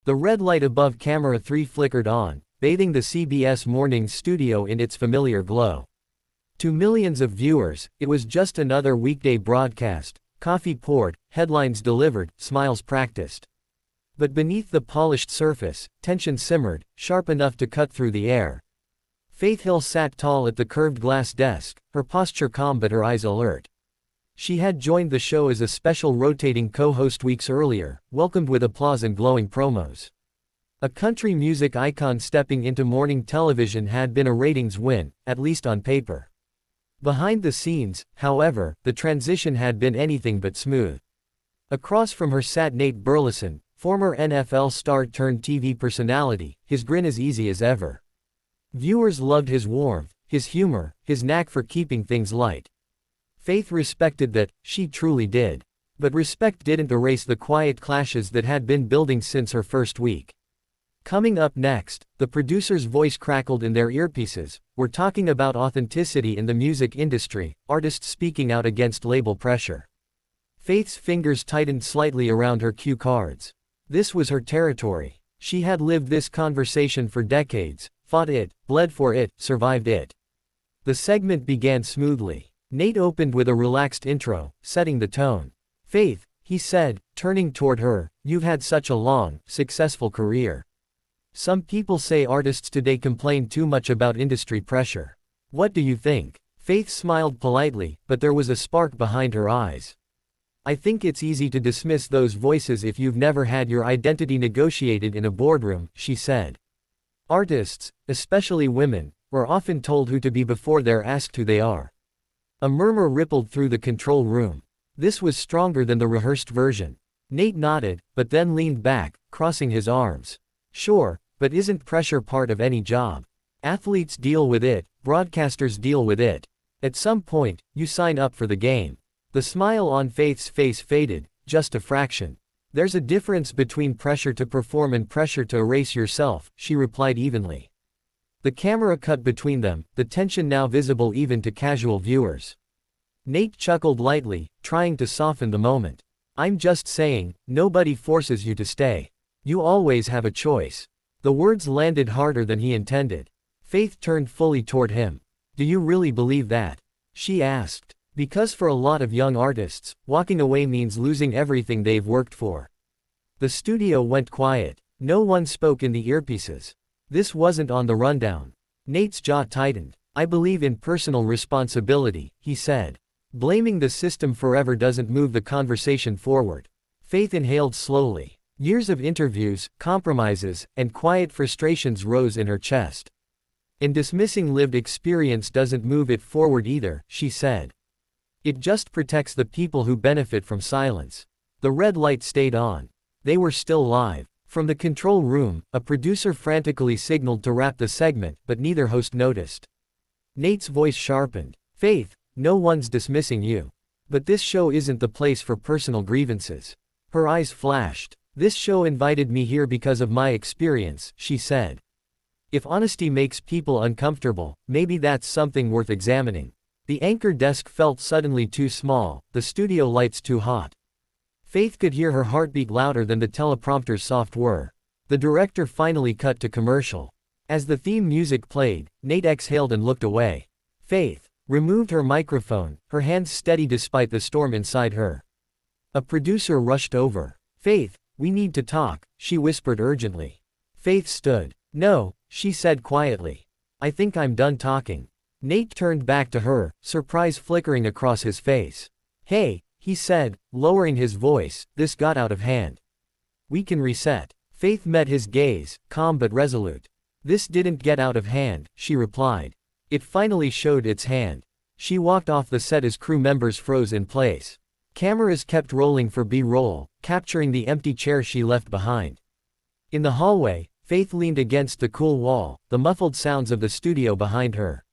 The red light above camera 3 flickered on, bathing the CBS Mornings studio in its familiar glow. To millions of viewers, it was just another weekday broadcast, coffee poured, headlines delivered, smiles practiced. But beneath the polished surface, tension simmered, sharp enough to cut through the air. Faith Hill sat tall at the curved glass desk, her posture calm but her eyes alert. She had joined the show as a special rotating co-host weeks earlier, welcomed with applause and glowing promos. A country music icon stepping into morning television had been a ratings win, at least on paper. Behind the scenes, however, the transition had been anything but smooth. Across from her sat Nate Burleson, former NFL star turned TV personality, his grin as easy as ever. Viewers loved his warmth, his humor, his knack for keeping things light. Faith respected that, she truly did. But respect didn't erase the quiet clashes that had been building since her first week. Coming up next, the producer's voice crackled in their earpieces. We're talking about authenticity in the music industry, artists speaking out against label pressure. Faith's fingers tightened slightly around her cue cards. This was her territory. She had lived this conversation for decades, fought it, bled for it, survived it. The segment began smoothly. Nate opened with a relaxed intro, setting the tone. "Faith," he said, turning toward her, "you've had such a long, successful career. Some people say artists today complain too much about industry pressure. What do you think?" Faith smiled politely, but there was a spark behind her eyes. "I think it's easy to dismiss those voices if you've never had your identity negotiated in a boardroom," she said. "Artists, especially women, are often told who to be before they're asked who they are." A murmur rippled through the control room. This was stronger than the rehearsed version. Nate nodded, but then leaned back, crossing his arms. "Sure, but isn't pressure part of any job? Athletes deal with it, broadcasters deal with it. At some point, you sign up for the game." The smile on Faith's face faded, just a fraction. "There's a difference between pressure to perform and pressure to erase yourself," she replied evenly. The camera cut between them, the tension now visible even to casual viewers. Nate chuckled lightly, trying to soften the moment. "I'm just saying, nobody forces you to stay. You always have a choice." The words landed harder than he intended. Faith turned fully toward him. "Do you really believe that?" she asked. "Because for a lot of young artists, walking away means losing everything they've worked for." The studio went quiet. No one spoke in the earpieces. This wasn't on the rundown. Nate's jaw tightened. "I believe in personal responsibility," he said. "Blaming the system forever doesn't move the conversation forward." Faith inhaled slowly. Years of interviews, compromises, and quiet frustrations rose in her chest. "And dismissing lived experience doesn't move it forward either," she said. "It just protects the people who benefit from silence." The red light stayed on. They were still live. From the control room, a producer frantically signaled to wrap the segment, but neither host noticed. Nate's voice sharpened. "Faith, no one's dismissing you. But this show isn't the place for personal grievances." Her eyes flashed. "This show invited me here because of my experience," she said. "If honesty makes people uncomfortable, maybe that's something worth examining." The anchor desk felt suddenly too small, the studio lights too hot. Faith could hear her heartbeat louder than the teleprompter's soft whir. The director finally cut to commercial. As the theme music played, Nate exhaled and looked away. Faith removed her microphone, her hands steady despite the storm inside her. A producer rushed over. "Faith, we need to talk," she whispered urgently. Faith stood. "No," she said quietly. "I think I'm done talking." Nate turned back to her, surprise flickering across his face. "Hey," he said, lowering his voice, "this got out of hand. We can reset." Faith met his gaze, calm but resolute. "This didn't get out of hand," she replied. "It finally showed its hand." She walked off the set as crew members froze in place. Cameras kept rolling for B-roll, capturing the empty chair she left behind. In the hallway, Faith leaned against the cool wall, the muffled sounds of the studio behind her.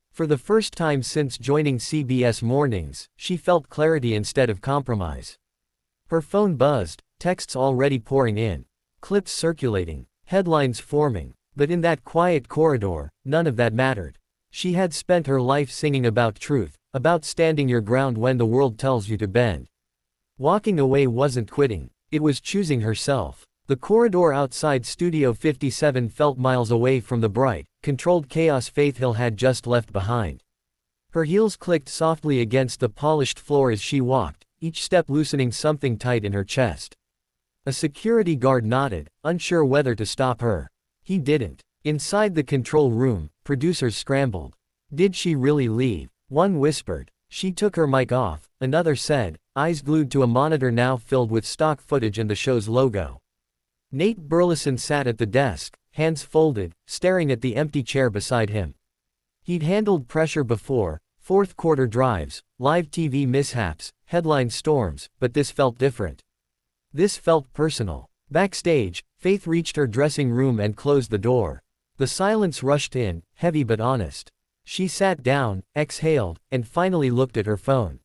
For the first time since joining CBS Mornings, she felt clarity instead of compromise. Her phone buzzed, texts already pouring in, clips circulating, headlines forming, but in that quiet corridor, none of that mattered. She had spent her life singing about truth, about standing your ground when the world tells you to bend. Walking away wasn't quitting, it was choosing herself. The corridor outside Studio 57 felt miles away from the bright, controlled chaos Faith Hill had just left behind. Her heels clicked softly against the polished floor as she walked, each step loosening something tight in her chest. A security guard nodded, unsure whether to stop her. He didn't. Inside the control room, producers scrambled. Did she really leave? One whispered. She took her mic off, another said, eyes glued to a monitor now filled with stock footage and the show's logo. Nate Burleson sat at the desk, hands folded, staring at the empty chair beside him. He'd handled pressure before, fourth-quarter drives, live TV mishaps, headline storms, but this felt different. This felt personal. Backstage, Faith reached her dressing room and closed the door. The silence rushed in, heavy but honest. She sat down, exhaled, and finally looked at her phone.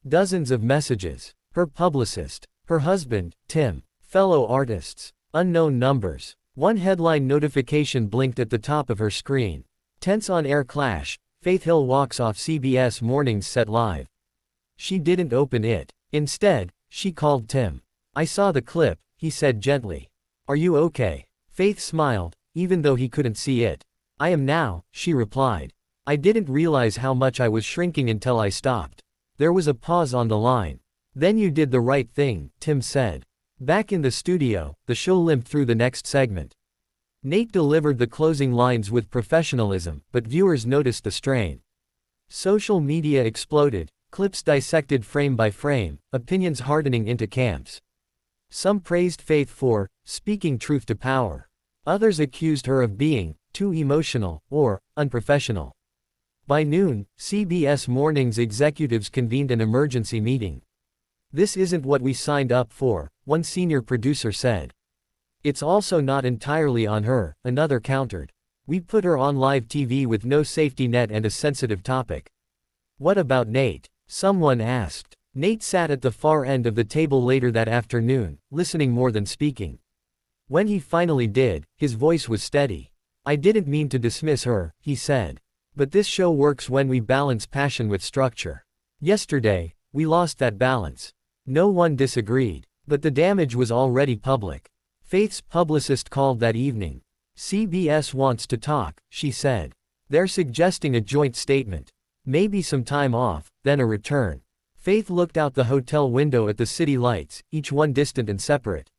Dozens of messages. Her publicist. Her husband, Tim. Fellow artists. Unknown numbers. One headline notification blinked at the top of her screen. Tense on-air clash. Faith Hill walks off CBS Mornings set live. She didn't open it. Instead, she called Tim. I saw the clip, he said gently. Are you okay? Faith smiled, even though he couldn't see it. I am now, she replied. I didn't realize how much I was shrinking until I stopped. There was a pause on the line. Then you did the right thing, Tim said. Back in the studio, the show limped through the next segment. Nate delivered the closing lines with professionalism, but viewers noticed the strain. Social media exploded, clips dissected frame by frame, opinions hardening into camps. Some praised Faith for speaking truth to power. Others accused her of being too emotional or unprofessional. By noon, CBS Mornings executives convened an emergency meeting. This isn't what we signed up for, one senior producer said. It's also not entirely on her, another countered. We put her on live TV with no safety net and a sensitive topic. What about Nate? Someone asked. Nate sat at the far end of the table later that afternoon, listening more than speaking. When he finally did, his voice was steady. I didn't mean to dismiss her, he said. But this show works when we balance passion with structure. Yesterday, we lost that balance. No one disagreed. But the damage was already public. Faith's publicist called that evening. CBS wants to talk, she said. They're suggesting a joint statement. Maybe some time off, then a return. Faith looked out the hotel window at the city lights, each one distant and separate.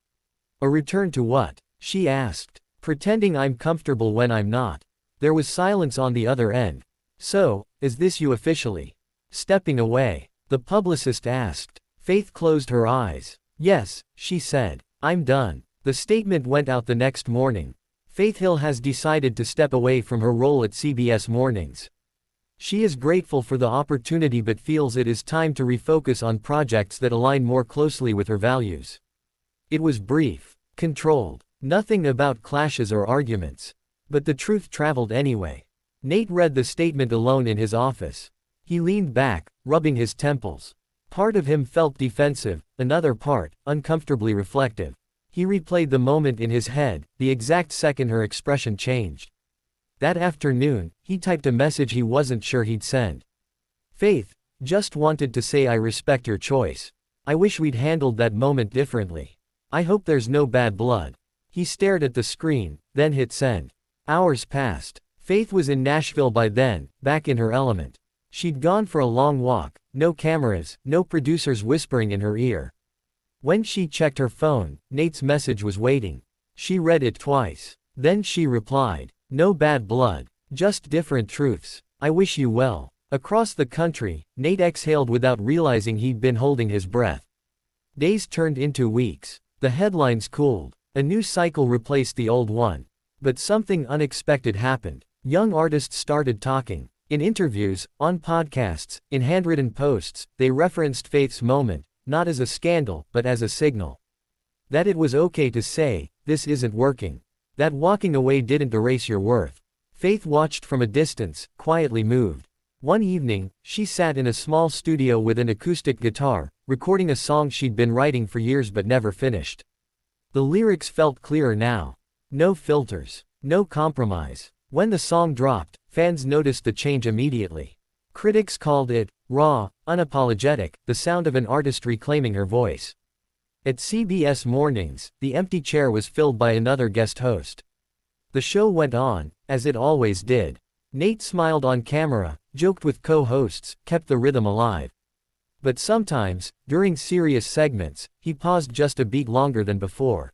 A return to what? She asked. Pretending I'm comfortable when I'm not. There was silence on the other end. So, is this you officially stepping away? The publicist asked. Faith closed her eyes. Yes, she said. I'm done. The statement went out the next morning. Faith Hill has decided to step away from her role at CBS Mornings. She is grateful for the opportunity but feels it is time to refocus on projects that align more closely with her values. It was brief, controlled, nothing about clashes or arguments. But the truth traveled anyway. Nate read the statement alone in his office. He leaned back, rubbing his temples. Part of him felt defensive, another part, uncomfortably reflective. He replayed the moment in his head, the exact second her expression changed. That afternoon, he typed a message he wasn't sure he'd send. Faith, just wanted to say I respect your choice. I wish we'd handled that moment differently. I hope there's no bad blood. He stared at the screen, then hit send. Hours passed. Faith was in Nashville by then, back in her element. She'd gone for a long walk, no cameras, no producers whispering in her ear. When she checked her phone, Nate's message was waiting. She read it twice. Then she replied, no bad blood, just different truths. I wish you well. Across the country, Nate exhaled without realizing he'd been holding his breath. Days turned into weeks. The headlines cooled. A new cycle replaced the old one. But something unexpected happened. Young artists started talking. In interviews, on podcasts, in handwritten posts, they referenced Faith's moment, not as a scandal, but as a signal. That it was okay to say, this isn't working. That walking away didn't erase your worth. Faith watched from a distance, quietly moved. One evening, she sat in a small studio with an acoustic guitar, recording a song she'd been writing for years but never finished. The lyrics felt clearer now. No filters. No compromise. When the song dropped, fans noticed the change immediately. Critics called it raw, unapologetic, the sound of an artist reclaiming her voice. At CBS Mornings, the empty chair was filled by another guest host. The show went on, as it always did. Nate smiled on camera, joked with co-hosts, kept the rhythm alive. But sometimes, during serious segments, he paused just a beat longer than before.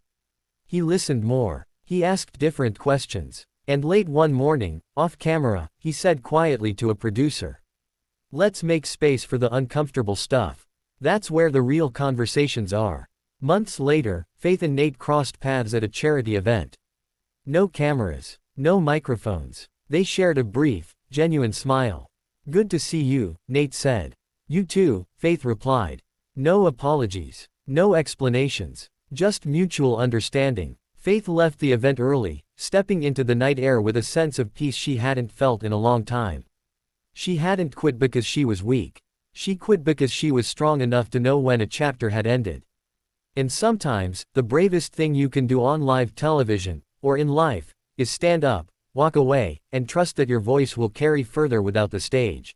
He listened more. He asked different questions. And late one morning, off camera, he said quietly to a producer, "Let's make space for the uncomfortable stuff. That's where the real conversations are." Months later, Faith and Nate crossed paths at a charity event. No cameras. No microphones. They shared a brief, genuine smile. "Good to see you," Nate said. "You too," Faith replied. No apologies. No explanations. Just mutual understanding. Faith left the event early, stepping into the night air with a sense of peace she hadn't felt in a long time. She hadn't quit because she was weak. She quit because she was strong enough to know when a chapter had ended. And sometimes, the bravest thing you can do on live television, or in life, is stand up, walk away, and trust that your voice will carry further without the stage.